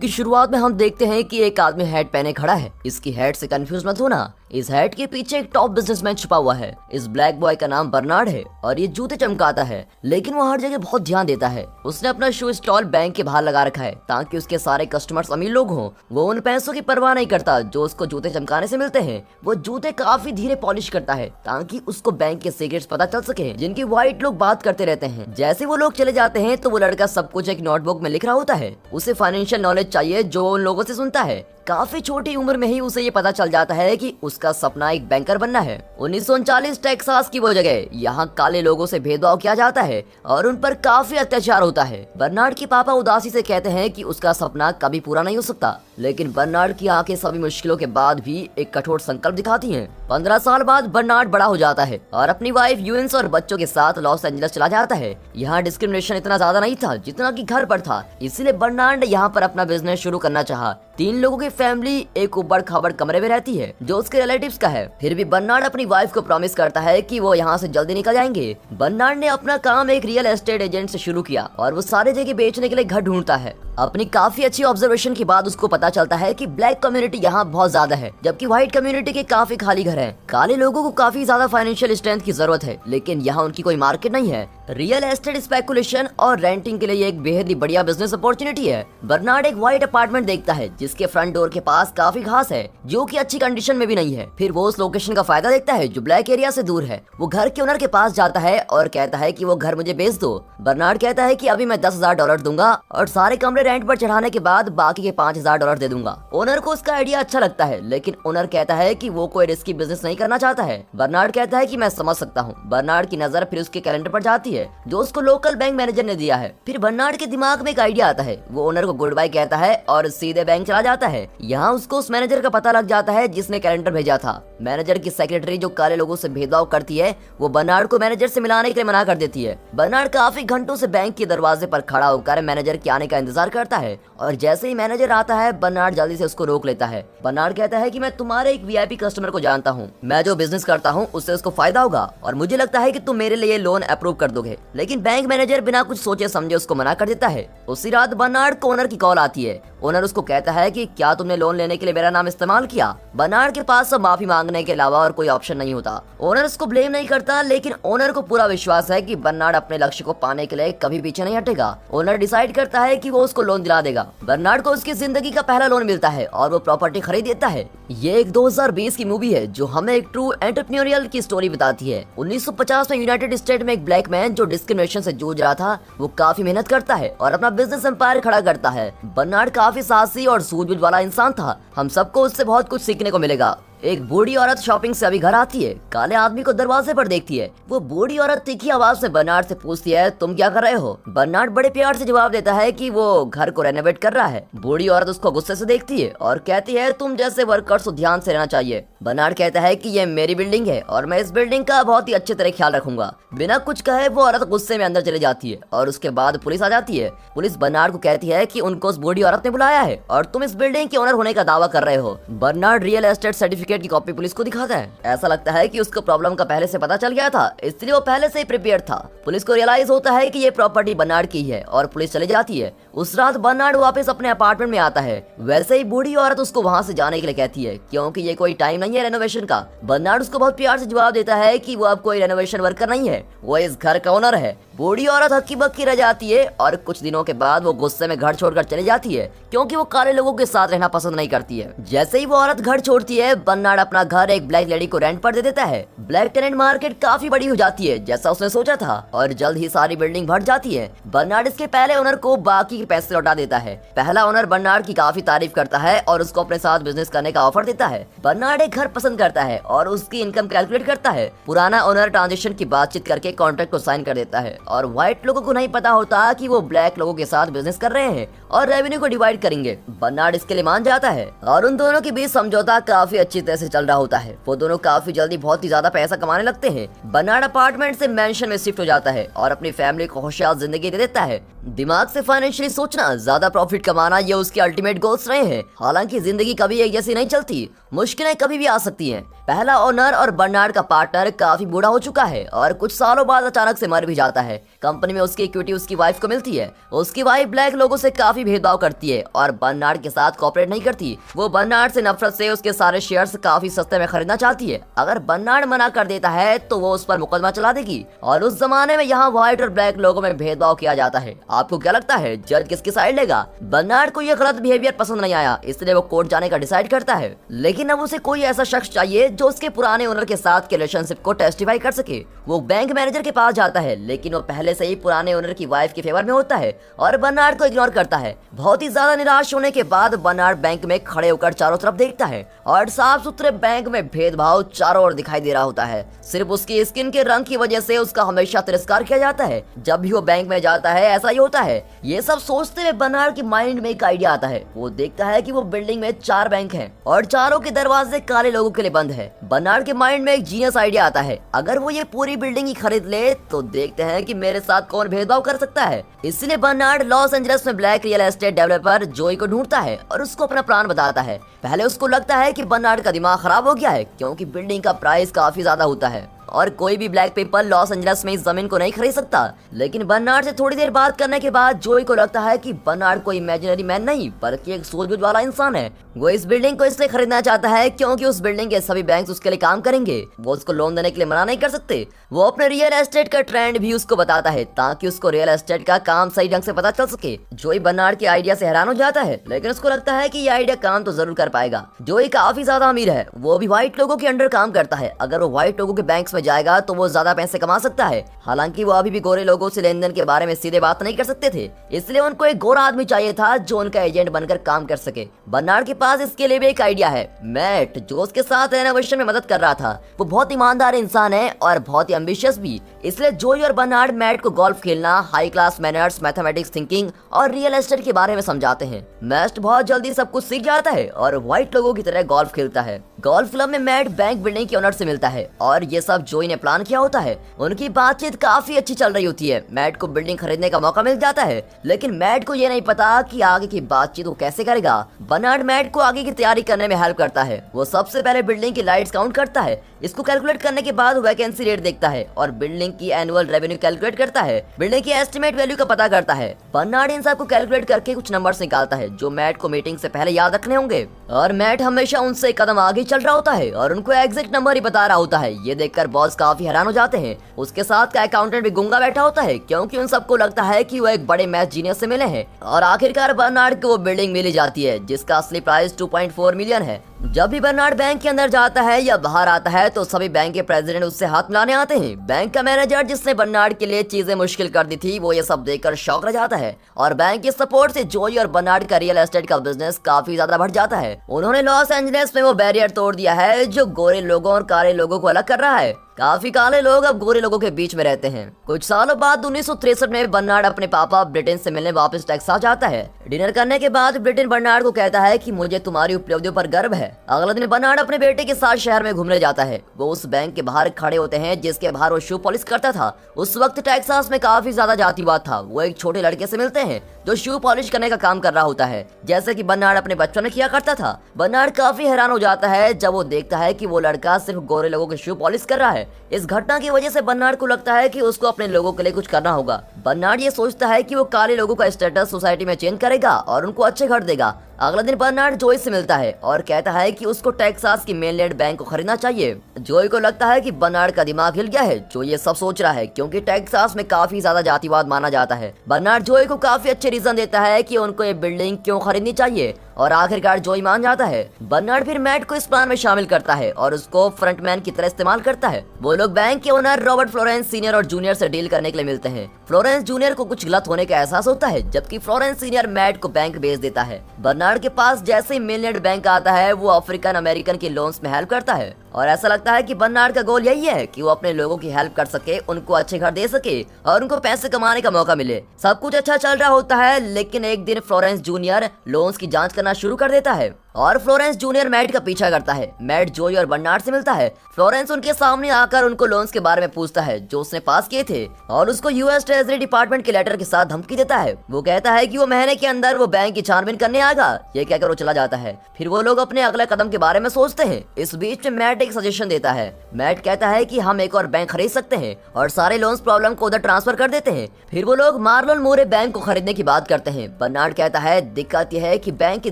की शुरुआत में हम देखते हैं कि एक आदमी हैट पहने खड़ा है। इसकी हैट से कंफ्यूज मत होना, इस हैट के पीछे एक टॉप बिजनेसमैन छुपा हुआ है। इस ब्लैक बॉय का नाम बर्नार्ड है और ये जूते चमकाता है, लेकिन वो हर जगह बहुत ध्यान देता है। उसने अपना शू स्टॉल बैंक के बाहर लगा रखा है ताकि उसके सारे कस्टमर्स अमीर लोग हों। वो उन पैसों की परवाह नहीं करता जो उसको जूते चमकाने से मिलते हैं। वो जूते काफी धीरे पॉलिश करता है ताकि उसको बैंक के सीक्रेट्स पता चल सके जिनकी व्हाइट लोग बात करते रहते हैं। जैसे वो लोग चले जाते हैं तो वो लड़का सब कुछ एक नोटबुक में लिख रहा होता है। उसे फाइनेंशियल नॉलेज चाहिए जो उन लोगों से सुनता है। काफी छोटी उम्र में ही उसे ये पता चल जाता है कि उसका सपना एक बैंकर बनना है। 1939 टेक्सास की वो जगह, यहाँ काले लोगों से भेदभाव किया जाता है और उन पर काफी अत्याचार होता है। बर्नार्ड के पापा उदासी से कहते हैं कि उसका सपना कभी पूरा नहीं हो सकता, लेकिन बर्नार्ड की आंखें सभी मुश्किलों के बाद भी एक कठोर संकल्प दिखाती हैं। 15 साल बाद बर्नार्ड बड़ा हो जाता है और अपनी वाइफ यूएंस और बच्चों के साथ लॉस एंजलिस चला जाता है। यहाँ डिस्क्रिमिनेशन इतना ज्यादा नहीं था जितना कि घर पर था, इसलिए बर्नार्ड ने यहाँ पर अपना बिजनेस शुरू करना चाहा। 3 लोगों की फैमिली एक उबड़ खाबड़ कमरे में रहती है जो उसके रिलेटिव्स का है। फिर भी बर्नार्ड अपनी वाइफ को प्रॉमिस करता है कि वो यहाँ से जल्दी निकल जाएंगे। बर्नार्ड ने अपना काम एक रियल एस्टेट एजेंट से शुरू किया और वो सारे जगह बेचने के लिए घर ढूंढता है। अपनी काफी अच्छी ऑब्जर्वेशन के बाद उसको पता चलता है कि ब्लैक कम्युनिटी यहाँ बहुत ज्यादा है, जबकि व्हाइट कम्युनिटी के काफी खाली घर हैं। काले लोगों को काफी ज्यादा फाइनेंशियल स्ट्रेंथ की जरूरत है, लेकिन यहाँ उनकी कोई मार्केट नहीं है। रियल एस्टेट स्पेकुलेशन और रेंटिंग के लिए एक बेहद ही बढ़िया बिजनेस अपॉर्चुनिटी है। बर्नार्ड एक व्हाइट अपार्टमेंट देखता है जिसके फ्रंट डोर के पास काफी घास है जो कि अच्छी कंडीशन में भी नहीं है। फिर वो उस लोकेशन का फायदा देखता है जो ब्लैक एरिया से दूर है। वो घर के ओनर के पास जाता है और कहता है कि वो घर मुझे बेच दो। बर्नार्ड कहता है कि अभी मैं $10,000 दूंगा और सारे कमरे रेंट पर चढ़ाने के बाद बाकी के $5,000 दे दूंगा। ओनर को उसका आइडिया अच्छा लगता है, लेकिन ओनर कहता है कि वो कोई रिस्की बिजनेस नहीं करना चाहता है। बर्नार्ड कहता है कि मैं समझ सकता हूँ। बर्नार्ड की नजर फिर उसके कैलेंडर पर जाती है जो उसको लोकल बैंक मैनेजर ने दिया है। फिर बर्नार्ड के दिमाग में एक आइडिया आता है। वो ओनर को गुड बाय कहता है और सीधे बैंक चला जाता है। यहाँ उसको उस मैनेजर का पता लग जाता है जिसने कैलेंडर भेजा था। मैनेजर की सेक्रेटरी जो काले लोगों से भेदभाव करती है, वो बर्नार्ड को मैनेजर से मिलाने के लिए मना कर देती है। बर्नार्ड काफी घंटों से बैंक के दरवाजे पर खड़ा होकर मैनेजर के आने का इंतजार करता है और जैसे ही मैनेजर आता है बर्नार्ड जल्दी से उसको रोक लेता है। बर्नार्ड कहता है कि मैं तुम्हारे एक वीआईपी कस्टमर को जानता हूँ, मैं जो बिजनेस करता हूँ उससे उसको फायदा होगा और मुझे लगता है कि तुम मेरे लिए लोन अप्रूव कर दोगे। लेकिन बैंक मैनेजर बिना कुछ सोचे समझे उसको मना कर देता है। उसी रात बर्नार्ड को ओनर की कॉल आती है। ओनर उसको कहता है कि क्या तुमने लोन लेने के लिए मेरा नाम इस्तेमाल किया। बर्नार्ड के पास सब माफी मांगने के अलावा और कोई ऑप्शन नहीं होता। ओनर उसको ब्लेम नहीं करता, लेकिन ओनर को पूरा विश्वास है कि बर्नार्ड अपने लक्ष्य को पाने के लिए कभी पीछे नहीं हटेगा। ओनर डिसाइड करता है कि वो उसको लोन दिला देगा। बर्नार्ड को उसकी जिंदगी का पहला लोन मिलता है और वो प्रॉपर्टी खरीद लेता है। ये एक 2020 की मूवी है जो हमें एक ट्रू एंटरप्रेन्योरियल की स्टोरी बताती है। 1950 में यूनाइटेड स्टेट में एक ब्लैक मैन जो डिस्क्रिमिनेशन से जूझ रहा था, वो काफी मेहनत करता है और अपना बिजनेस एम्पायर खड़ा करता है। बर्नार्ड काफी साहसी और सूझबूझ वाला इंसान था। हम सबको उससे बहुत कुछ सीखने को मिलेगा। एक बूढ़ी औरत शॉपिंग से अभी घर आती है। काले आदमी को दरवाजे पर देखती है। वो बूढ़ी औरत तीखी आवाज में बर्नार्ड से पूछती है, तुम क्या कर रहे हो। बर्नार्ड बड़े प्यार से जवाब देता है कि वो घर को रेनोवेट कर रहा है। बूढ़ी औरत उसको गुस्से से देखती है और कहती है, तुम जैसे वर्कर्स को ध्यान से रहना चाहिए। बर्नार्ड कहता है कि ये मेरी बिल्डिंग है और मैं इस बिल्डिंग का बहुत ही अच्छे तरह ख्याल रखूंगा। बिना कुछ कहे वो औरत गुस्से में अंदर चली जाती है और उसके बाद पुलिस आ जाती है। पुलिस बर्नार्ड को कहती है कि उनको उस बूढ़ी औरत ने बुलाया है और तुम इस बिल्डिंग के ओनर होने का दावा कर रहे हो। बर्नार्ड रियल एस्टेट सर्टिफिकेट की कॉपी पुलिस को दिखाता है। ऐसा लगता है कि उसको प्रॉब्लम का पहले से पता चल गया था, इसलिए वो पहले से ही प्रिपेयर था। पुलिस को रियलाइज होता है कि ये प्रॉपर्टी बर्नार्ड की है और पुलिस चली जाती है। उस रात बर्नार्ड वापस अपने अपार्टमेंट में आता है। वैसे ही बूढ़ी औरत उसको वहाँ से जाने के लिए कहती है क्योंकि ये कोई टाइम नहीं है रेनोवेशन का। बर्नार्ड उसको बहुत प्यार से जवाब देता है कि वो अब कोई रेनोवेशन वर्कर नहीं है, वो इस घर का ओनर है। बूढ़ी औरत हक्की बक्की रह जाती है और कुछ दिनों के बाद वो गुस्से में घर छोड़कर चली जाती है क्योंकि वो काले लोगों के साथ रहना पसंद नहीं करती है। जैसे ही वो औरत घर छोड़ती है, बर्नार्ड अपना घर एक ब्लैक लेडी को रेंट पर दे देता है। ब्लैक टेनेंट मार्केट काफी बड़ी हो जाती है जैसा उसने सोचा था और जल्द ही सारी बिल्डिंग भर जाती है। बर्नार्ड इसके पहले ओनर को बाकी के पैसे लौटा देता है। पहला ओनर बर्नार्ड की काफी तारीफ करता है और उसको अपने साथ बिजनेस करने का ऑफर देता है। बर्नार्ड एक घर पसंद करता है और उसकी इनकम कैलकुलेट करता है। पुराना ओनर ट्रांजेक्शन की बातचीत करके कॉन्ट्रैक्ट को साइन कर देता है और व्हाइट लोगों को नहीं पता होता कि वो ब्लैक लोगों के साथ बिजनेस कर रहे हैं और रेवेन्यू को डिवाइड करेंगे। बर्नार्ड इसके लिए मान जाता है और उन दोनों के बीच समझौता काफी अच्छी तरह से चल रहा होता है। वो दोनों काफी जल्दी बहुत ही ज्यादा पैसा कमाने लगते हैं। बर्नार्ड अपार्टमेंट से मैंशन में शिफ्ट हो जाता है और अपनी फैमिली को खुशहाल जिंदगी दे देता है। दिमाग से फाइनेंशियली सोचना, ज्यादा प्रॉफिट कमाना, ये उसके अल्टीमेट गोल्स रहे हैं। हालांकि जिंदगी कभी एक जैसी नहीं चलती, मुश्किलें कभी भी आ सकती हैं। पहला ओनर और बर्नार्ड का पार्टनर काफी बूढ़ा हो चुका है और कुछ सालों बाद अचानक से मर भी जाता है। कंपनी में उसकी इक्विटी उसकी वाइफ को मिलती है। उसकी वाइफ ब्लैक लोगों से काफी भेदभाव करती है और बर्नार्ड के साथ कोऑपरेट नहीं करती। वो बर्नार्ड से नफरत से उसके सारे शेयर्स काफी सस्ते में खरीदना चाहती है। अगर बर्नार्ड मना कर देता है तो वो उस पर मुकदमा चला देगी। और उस जमाने में यहाँ व्हाइट और ब्लैक लोगों में भेदभाव किया जाता है। आपको क्या लगता है जज किसकी साइड लेगा? बर्नार्ड को यह गलत बिहेवियर पसंद नहीं आया, इसलिए वो कोर्ट जाने का डिसाइड करता है। लेकिन अब उसे कोई ऐसा शख्स चाहिए जो उसके पुराने ओनर के साथ के रिलेशनशिप को टेस्टिफाई कर सके। वो बैंक मैनेजर के पास जाता है, लेकिन वो पहले से ही पुराने ओनर की वाइफ के फेवर में होता है और बर्नार्ड को इग्नोर करता है। बहुत ही ज्यादा निराश होने के बाद बर्नार्ड बैंक में खड़े होकर चारों तरफ देखता है और साफ सुथरे बैंक में भेदभाव चारों ओर दिखाई दे रहा होता है। सिर्फ उसकी स्किन के रंग की वजह से उसका हमेशा तिरस्कार किया जाता है। जब भी वो बैंक में जाता है ऐसा ही होता है। ये सब सोचते हुए बर्नार्ड के माइंड में एक आइडिया आता है। वो देखता है कि वो बिल्डिंग में 4 बैंक हैं और चारों के दरवाजे काले लोगों के लिए बंद है। बर्नार्ड के माइंड में एक जीनियस आइडिया आता है, अगर वो ये पूरी बिल्डिंग ही खरीद ले तो देखते हैं कि मेरे साथ कौन भेदभाव कर सकता है। इसलिए बर्नार्ड लॉस एंजलिस में ब्लैक रियल एस्टेट डेवलपर जोई को ढूंढता है और उसको अपना प्लान बताता है। पहले उसको लगता है कि बर्नार्ड का दिमाग खराब हो गया है, क्योंकि बिल्डिंग का प्राइस काफी ज्यादा होता है और कोई भी ब्लैक पीपल लॉस एंजलिस में इस जमीन को नहीं खरीद सकता। लेकिन बर्नार्ड से थोड़ी देर बात करने के बाद जोई को लगता है कि बर्नार्ड कोई इमेजिनरी मैन नहीं बल्कि एक सूझबूझ वाला इंसान है। वो इस बिल्डिंग को इसलिए खरीदना चाहता है क्योंकि उस बिल्डिंग के सभी बैंक उसके लिए काम करेंगे। वो उसको लोन देने के लिए मना नहीं कर सकते। वो अपने रियल एस्टेट का ट्रेंड भी उसको बताता है ताकि उसको रियल एस्टेट का काम सही ढंग से पता चल सके। जोई बर्नार्ड के आइडिया से हैरान हो जाता है, लेकिन उसको लगता है कि ये आइडिया काम तो जरूर कर पाएगा। जोई काफी ज्यादा अमीर है, वो भी व्हाइट लोगों के अंडर काम करता है। अगर वो व्हाइट लोगों के बैंक्स में जाएगा तो वो ज्यादा पैसे कमा सकता है। हालांकि वो अभी भी गोरे लोगों से लेन देन के बारे में सीधे बात नहीं कर सकते थे, इसलिए उनको एक गोरा आदमी चाहिए था जो उनका एजेंट बनकर काम कर सके। बर्नार्ड के पास इसके लिए भी एक आइडिया है। मैट जो उसके साथ रेनोवेशन में मदद कर रहा था, वो बहुत ईमानदार इंसान है और बहुत ही एम्बिशियस भी। इसलिए जोई और बर्नार्ड मैट को गोल्फ खेलना, high class manners, mathematics thinking और रियल एस्टेट के बारे में समझाते हैं। मैट बहुत जल्दी सब कुछ सीख जाता है और व्हाइट लोगों की तरह गोल्फ खेलता है। गोल्फ क्लब में मैट बैंक बिल्डिंग के ओनर से मिलता है और ये सब जोई ने प्लान किया होता है। उनकी बातचीत काफी अच्छी चल रही होती है। मैट को बिल्डिंग खरीदने का मौका मिल जाता है, लेकिन मैट को ये नहीं पता कि आगे की बातचीत वो कैसे करेगा। बर्नार्ड मैट को आगे की तैयारी करने में हेल्प करता है। वो सबसे पहले बिल्डिंग की लाइट्स काउंट करता है। इसको कैलकुलेट करने के बाद वैकेंसी रेट देखता है और बिल्डिंग की एनुअल रेवेन्यू कैलकुलेट करता है। बिल्डिंग की एस्टिमेट वैल्यू का पता करता है। बर्नार्ड इन सब को कैलकुलेट करके कुछ नंबर्स निकालता है जो मैट को मीटिंग से पहले याद रखने होंगे। और मैट हमेशा उनसे एक कदम आगे चल रहा होता है और उनको एग्जैक्ट नंबर ही बता रहा होता है। ये देखकर बॉस काफी हैरान हो जाते हैं। उसके साथ का अकाउंटेंट भी गुंगा बैठा होता है, क्योंकि उन सबको लगता है कि वो एक बड़े मैथ जीनियस से मिले हैं। और आखिरकार बर्नार्ड को वो बिल्डिंग मिल जाती है जिसका असली प्राइस 2.4 मिलियन है। जब भी बर्नार्ड बैंक के अंदर जाता है या बाहर आता है तो सभी बैंक के प्रेसिडेंट उससे हाथ मिलाने आते हैं। बैंक का मैनेजर जिसने बर्नार्ड के लिए चीजें मुश्किल कर दी थी, वो ये सब देखकर शॉक रह जाता है। और बैंक के सपोर्ट से जोई और बर्नार्ड का रियल एस्टेट का बिजनेस काफी ज्यादा बढ़ जाता है। उन्होंने लॉस एंजलिस में वो बैरियर तोड़ दिया है जो गोरे लोगों और काले लोगों को अलग कर रहा है। काफी काले लोग अब गोरे लोगों के बीच में रहते हैं। कुछ सालों बाद 1963 में बर्नार्ड अपने पापा ब्रिटेन से मिलने वापस टेक्सास जाता है। डिनर करने के बाद ब्रिटेन बर्नार्ड को कहता है कि मुझे तुम्हारी उपलब्धियों पर गर्व है। अगले दिन बर्नार्ड अपने बेटे के साथ शहर में घूमने जाता है। वो उस बैंक के बाहर खड़े होते हैं जिसके बाहर वो शू पॉलिश करता था। उस वक्त टेक्सास में काफी ज्यादा जातिवाद था। वो एक छोटे लड़के से मिलते हैं जो शू पॉलिश करने का काम कर रहा होता है, जैसे कि बर्नार्ड अपने बचपन में किया करता था। बर्नार्ड काफी हैरान हो जाता है जब वो देखता है कि वो लड़का सिर्फ गोरे लोगों के शू पॉलिश कर रहा है। इस घटना की वजह से बर्नार्ड को लगता है कि उसको अपने लोगों के लिए कुछ करना होगा। बर्नार्ड ये सोचता है कि वो काले लोगों का स्टेटस सोसाइटी में चेंज करेगा और उनको अच्छे घर देगा। अगले दिन बर्नार्ड जोई से मिलता है और कहता है कि उसको टेक्सास की मेनलैंड बैंक को खरीदना चाहिए। जोई को लगता है कि बर्नार्ड का दिमाग हिल गया है जो ये सब सोच रहा है, क्योंकि टेक्सास में काफी ज्यादा जातिवाद माना जाता है। बर्नार्ड जोई को काफी अच्छे रीजन देता है कि उनको ये बिल्डिंग क्यों खरीदनी चाहिए और आखिरकार जोई मान जाता है। बर्नार्ड फिर मैट को इस प्लान में शामिल करता है और उसको फ्रंटमैन की तरह इस्तेमाल करता है। वो लोग बैंक के ओनर रॉबर्ट फ्लोरेंस सीनियर और जूनियर से डील करने के लिए मिलते हैं। फ्लोरेंस जूनियर को कुछ गलत होने का एहसास होता है, जबकि फ्लोरेंस सीनियर मैट को बैंक भेज देता है। बर्नार्ड के पास जैसे ही मेनलैंड बैंक आता है, वो अफ्रीकन अमेरिकन की लोन्स में हेल्प करता है और ऐसा लगता है कि बर्नार्ड का गोल यही है कि वो अपने लोगों की हेल्प कर सके, उनको अच्छे घर दे सके और उनको पैसे कमाने का मौका मिले। सब कुछ अच्छा चल रहा होता है, लेकिन एक दिन फ्लोरेंस जूनियर लोन्स की जांच करना शुरू कर देता है और फ्लोरेंस जूनियर मैट का पीछा करता है। मैट जोई और बर्नार्ड से मिलता है। फ्लोरेंस उनके सामने आकर उनको लोन्स के बारे में पूछता है जो उसने पास किए थे और उसको यूएस ट्रेजरी डिपार्टमेंट के लेटर के साथ धमकी देता है। वो कहता है कि वो महीने के अंदर वो बैंक की छानबीन करने आएगा। ये कहकर वो चला जाता है। फिर वो लोग अपने अगले कदम के बारे में सोचते हैं। इस बीच में मैट एक सजेशन देता है। मैट कहता है कि हम एक और बैंक खरीद सकते हैं और सारे लोन्स प्रॉब्लम को उधर ट्रांसफर कर देते हैं। फिर वो लोग मार्लोन मूरे बैंक को खरीदने की बात करते हैं। बर्नार्ड कहता है दिक्कत यह है कि बैंक की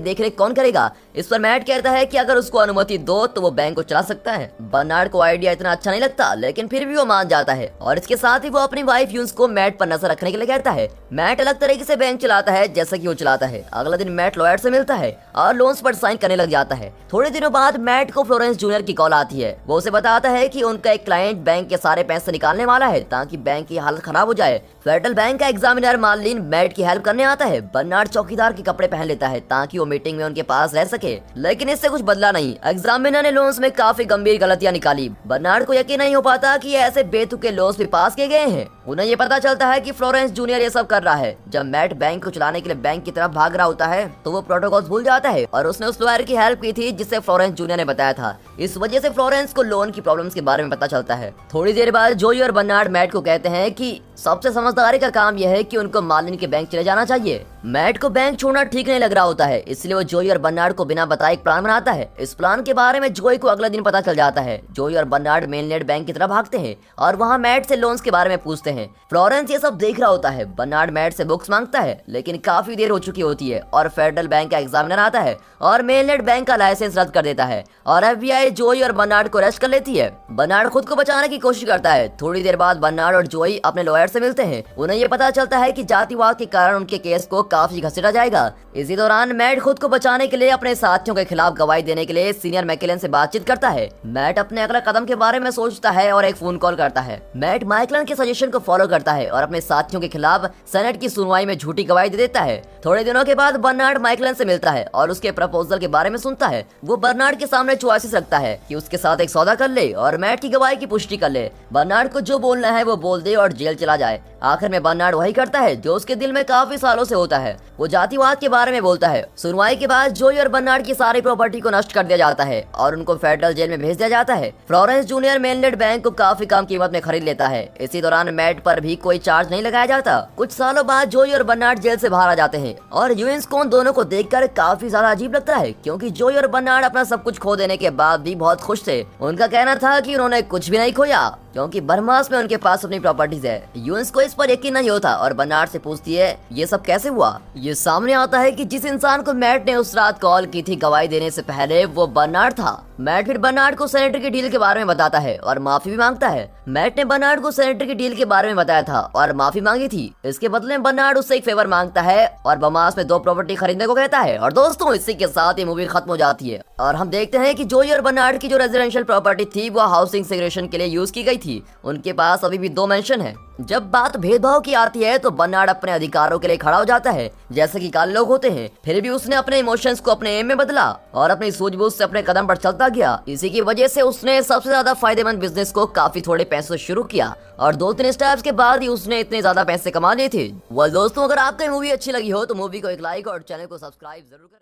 देखरेख कौन करेगा। इस पर मैट कहता है कि अगर उसको अनुमति दो तो वो बैंक को चला सकता है। बर्नार्ड को आइडिया इतना अच्छा नहीं लगता, लेकिन फिर भी वो मान जाता है और इसके साथ ही वो अपनी वाइफ यून्स को मैट पर नजर रखने के लिए कहता है। मैट अलग तरीके से बैंक चलाता है जैसा कि वो चलाता है। अगले दिन मैट लॉयर से मिलता है और लोन्स पर साइन करने लग जाता है। थोड़े दिनों बाद मैट को फ्लोरेंस जूनियर की कॉल आती है। वो उसे बताता है कि उनका एक क्लाइंट बैंक के सारे पैसे निकालने वाला है ताकि बैंक की हालत खराब हो जाए। फेडरल बैंक का एग्जामिनर मार्लिन मैट की हेल्प करने आता है। बर्नार्ड चौकीदार के कपड़े पहन लेता है ताकि वो मीटिंग में उनके पास रह सके, लेकिन इससे कुछ बदला नहीं। एग्जामिनर ने लोन्स में काफी गंभीर गलतियां निकाली। बर्नार्ड को यकीन नहीं हो पाता कि ऐसे बेतुके लोन्स भी पास किए गए हैं। उन्हें ये पता चलता है कि फ्लोरेंस जूनियर ये सब कर रहा है। जब मैट बैंक को चलाने के लिए बैंक की तरफ भाग रहा होता है तो वो प्रोटोकॉल्स भूल जाता है और उसने उस लॉयर की हेल्प की थी जिससे फ्लोरेंस जूनियर ने बताया था। इस वजह से फ्लोरेंस को लोन की प्रॉब्लम्स के बारे में पता चलता है। थोड़ी देर बाद जोई और बर्नार्ड मैट को कहते हैं कि सबसे समझदारी का काम यह है कि उनको मार्लिन के बैंक चले जाना चाहिए। मैट को बैंक छोड़ना ठीक नहीं लग रहा होता है, इसलिए वो जोई और बर्नार्ड को बिना बताए एक प्लान बनाता है। इस प्लान के बारे में जोई को अगले दिन पता चल जाता है। जोई और बर्नार्ड मेनलैंड बैंक की तरफ भागते हैं और वहाँ मैट से लोन्स के बारे में पूछते हैं। फ्लोरेंस ये सब देख रहा होता है। बर्नार्ड मैट से बुक्स मांगता है, लेकिन काफी देर हो चुकी होती है और फेडरल बैंक का एग्जामिनर आता है और मेनलैंड बैंक का लाइसेंस रद्द कर देता है और FBI जोई और बर्नार्ड को अरेस्ट कर लेती है। बर्नार्ड खुद को बचाने की कोशिश करता है। थोड़ी देर बाद बर्नार्ड और जोई अपने लॉयर से मिलते हैं। उन्हें ये पता चलता है कि जातिवाद के कारण उनके केस को काफी घसीटा जाएगा। इसी दौरान मैट खुद को बचाने के लिए अपने साथियों के खिलाफ गवाही देने के लिए सीनियर मैकलेन से बातचीत करता है। मैट अपने अगले कदम के बारे में सोचता है और एक फोन कॉल करता है। मैट माइकलन के सजेशन को फॉलो करता है और अपने साथियों के खिलाफ सेनेट की सुनवाई में झूठी गवाही दे देता है। थोड़े दिनों के बाद बर्नार्ड माइकलन से मिलता है और उसके प्रपोजल के बारे में सुनता है। वो बर्नार्ड के सामने चॉइसेस रखता है कि उसके साथ एक सौदा कर ले और मैट की गवाही की पुष्टि कर ले। बर्नार्ड को जो बोलना है वो बोल दे और जेल चला जाए। आखिर में बर्नार्ड वही करता है जो उसके दिल में काफी सालों से होता है। वो जातिवाद के बारे में बोलता है। सुनवाई के बाद जोई और बर्नार्ड की सारी प्रॉपर्टी को नष्ट कर दिया जाता है और उनको फेडरल जेल में भेज दिया जाता है। फ्लोरेंस जूनियर मेनलैंड बैंक को काफी कम कीमत में खरीद लेता है। इसी दौरान मैट पर भी कोई चार्ज नहीं लगाया जाता। कुछ सालों बाद जोई और बर्नार्ड जेल से बाहर आ जाते हैं और यूएस को उन दोनों को देखकर काफी ज्यादा अजीब लगता है, क्योंकि जोई और बर्नार्ड अपना सब कुछ खो देने के बाद भी बहुत खुश थे। उनका कहना था कि उन्होंने कुछ भी नहीं खोया क्योंकि बर्मास में उनके पास अपनी प्रॉपर्टीज है। यूएस को इस पर यकीन नहीं होता और बर्नार्ड से पूछती है ये सब कैसे हुआ। ये सामने आता है कि जिस इंसान को मैट ने उस रात कॉल की थी गवाही देने से पहले वो बर्नार्ड था। मैट फिर बर्नार्ड को सेनेटर की डील के बारे में बताता है और माफी भी मांगता है। मैट ने बर्नार्ड को सेनेटर की डील के बारे में बताया था और माफी मांगी थी। इसके बदले में बर्नार्ड उससे एक फेवर मांगता है और बर्मास में 2 प्रॉपर्टी खरीदने को कहता है। और दोस्तों इसी के साथ ये मूवी खत्म हो जाती है और हम देखते हैं कि जोई और बर्नार्ड की जो रेजिडेंशियल प्रॉपर्टी थी वो हाउसिंग सेग्रेगेशन के लिए यूज की गई थी। उनके पास अभी भी 2 मेंशन है। जब बात भेदभाव की आती है तो बर्नार्ड अपने अधिकारों के लिए खड़ा हो जाता है जैसे कि काले लोग होते हैं। फिर भी उसने अपने इमोशंस को अपने एम में बदला और अपनी सूझबूझ से अपने कदम पर चलता गया। इसी की वजह से उसने सबसे ज्यादा फायदेमंद बिजनेस को काफी थोड़े पैसों से शुरू किया और 2-3 स्टेप्स के बाद ही उसने इतने ज्यादा पैसे कमा लिए थे। दोस्तों अगर आपको मूवी अच्छी लगी हो तो मूवी को एक लाइक और चैनल को सब्सक्राइब जरूर करें।